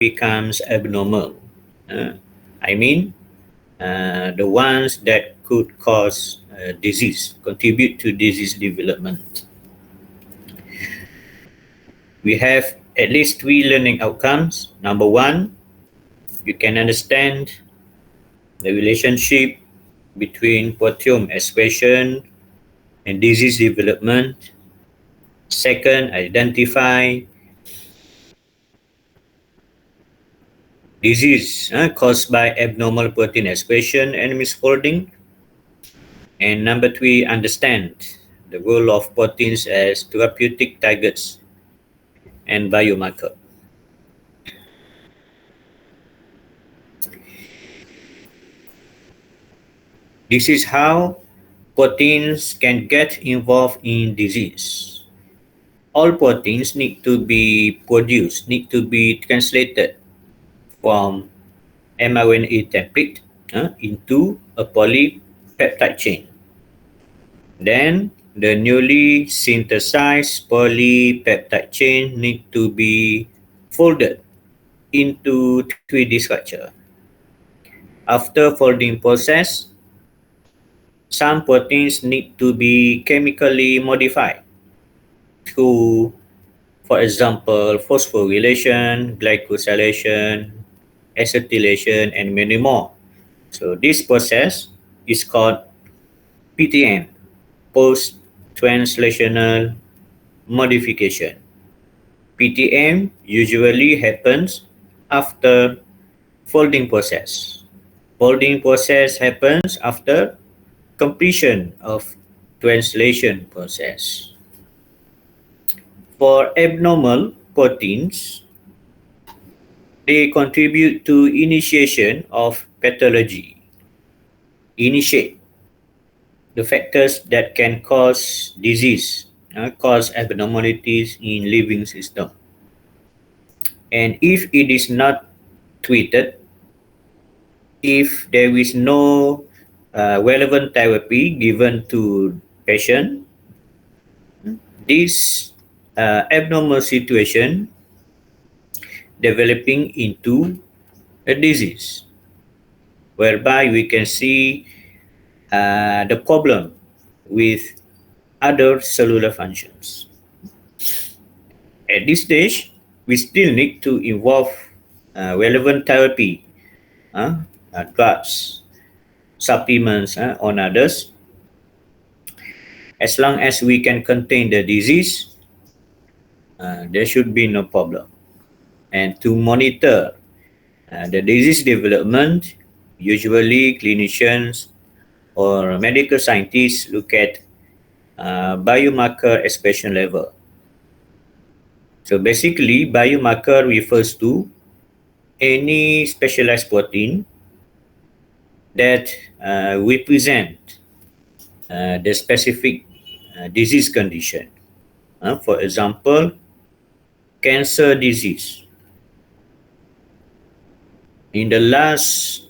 becomes abnormal. I mean, the ones that could cause disease, contribute to disease development. We have at least three learning outcomes. Number one, you can understand the relationship between proteome expression and disease development. Second, identify disease caused by abnormal protein expression and misfolding. And number three, understand the role of proteins as therapeutic targets and biomarker. This is how proteins can get involved in disease. All proteins need to be produced, need to be translated from mRNA template into a polypeptide chain. Then the newly synthesized polypeptide chain need to be folded into 3D structure. After folding process, some proteins need to be chemically modified through, for example, phosphorylation, glycosylation, acetylation, and many more. So this process is called PTM, post-translational modification. PTM usually happens after folding process. Folding process happens after completion of translation process. For abnormal proteins, they contribute to initiation of pathology. Initiate the factors that can cause disease, cause abnormalities in living system. And if it is not treated, if there is no relevant therapy given to patient, this abnormal situation developing into a disease, whereby we can see the problem with other cellular functions. At this stage, we still need to involve relevant therapy, drugs, supplements, on others. As long as we can contain the disease, there should be no problem. And to monitor the disease development, usually clinicians or medical scientists look at biomarker expression level. So basically, biomarker refers to any specialized protein that represent the specific disease condition. For example, cancer disease. In the last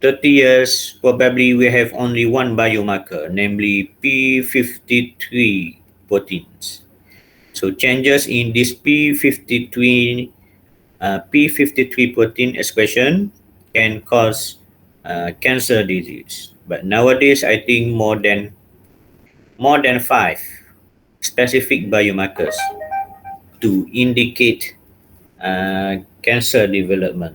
30 years, probably we have only one biomarker, namely p53 proteins. So changes in this p53 protein expression can cause cancer disease. But nowadays, I think more than 5 specific biomarkers to indicate cancer development.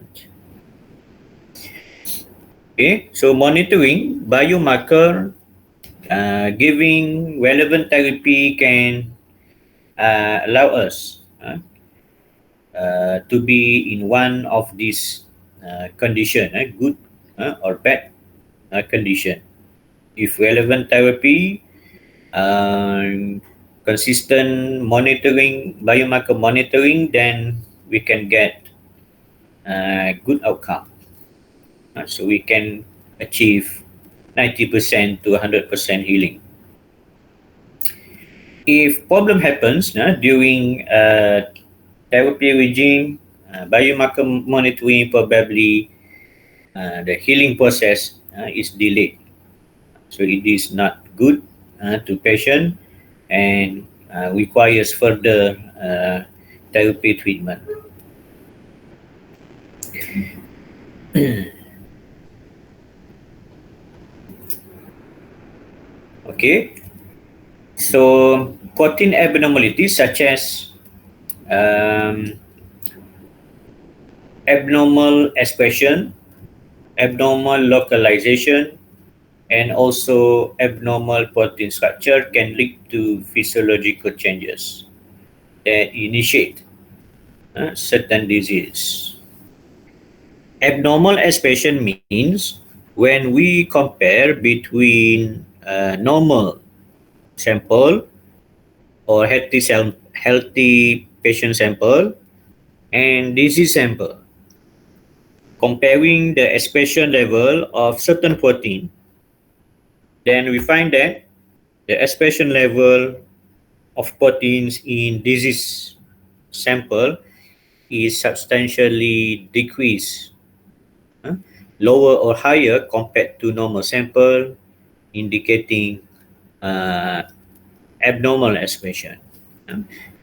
Okay, so monitoring biomarker, giving relevant therapy can allow us to be in one of these condition, good or bad condition. If relevant therapy, consistent monitoring, biomarker monitoring, then we can get good outcome. So we can achieve 90% to 100% healing. If problem happens during therapy regime, biomarker monitoring, probably the healing process is delayed. So it is not good to patient and requires further therapy treatment. Okay, so protein abnormalities such as um, abnormal expression, abnormal localization, and also abnormal protein structure can lead to physiological changes that initiate certain disease. Abnormal expression means when we compare between normal sample or healthy patient sample and disease sample, comparing the expression level of certain protein, then we find that the expression level of proteins in disease sample is substantially decreased, huh? Lower or higher compared to normal sample, indicating uh, abnormal expression. huh?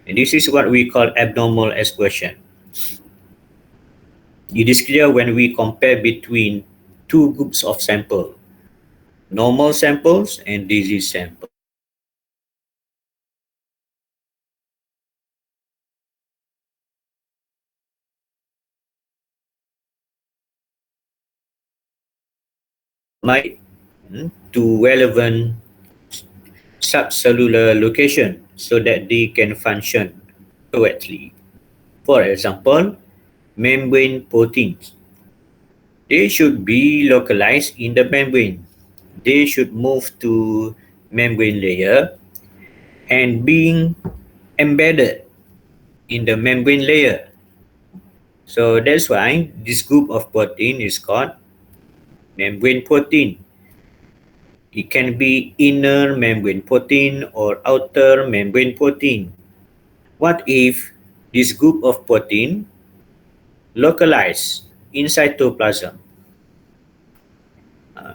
And this is what we call abnormal expression. It is clear when we compare between two groups of sample, normal samples and disease sample. Might to relevant subcellular location so that they can function correctly. For example, membrane proteins. They should be localized in the membrane. They should move to membrane layer and being embedded in the membrane layer. So that's why this group of protein is called membrane protein. It can be inner membrane protein or outer membrane protein. What if this group of protein localized in cytoplasm? Uh,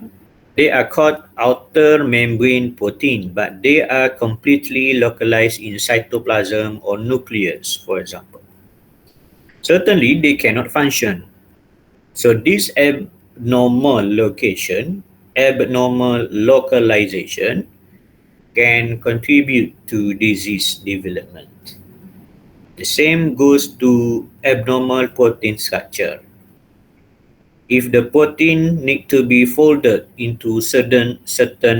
they are called outer membrane protein, but they are completely localized in cytoplasm or nucleus, for example. Certainly, they cannot function. So this abnormal localization can contribute to disease development. The same goes to abnormal protein structure. If the protein need to be folded into certain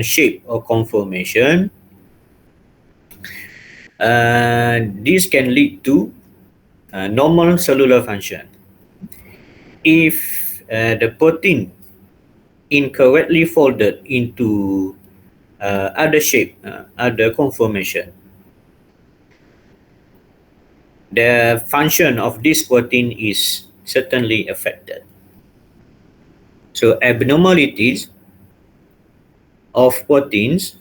shape or conformation, this can lead to normal cellular function. If the protein incorrectly folded into other shape, other conformation, the function of this protein is certainly affected. So abnormalities of proteins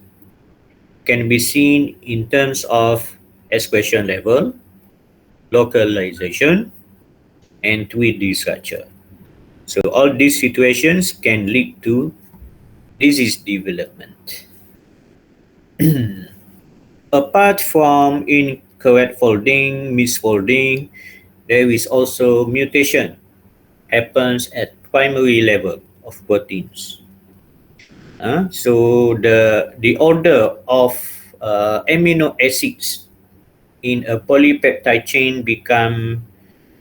can be seen in terms of expression level, localization, and 3D structure. So all these situations can lead to disease development. Apart from incorrect folding, misfolding, there is also mutation happens at primary level of proteins. So the order of amino acids in a polypeptide chain become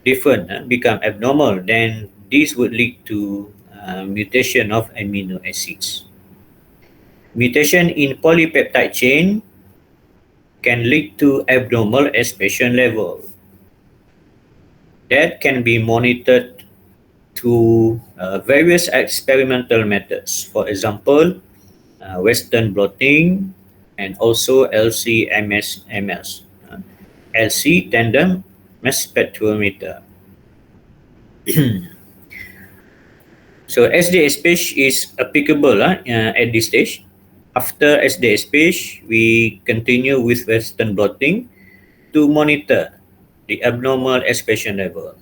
abnormal, then this would lead to mutation of amino acids. Mutation in polypeptide chain can lead to abnormal expression level that can be monitored through various experimental methods. For example, Western blotting and also LC-MS, LC tandem mass spectrometer. So SDSPH is applicable at this stage. After SDSPH, we continue with Western blotting to monitor the abnormal expression level.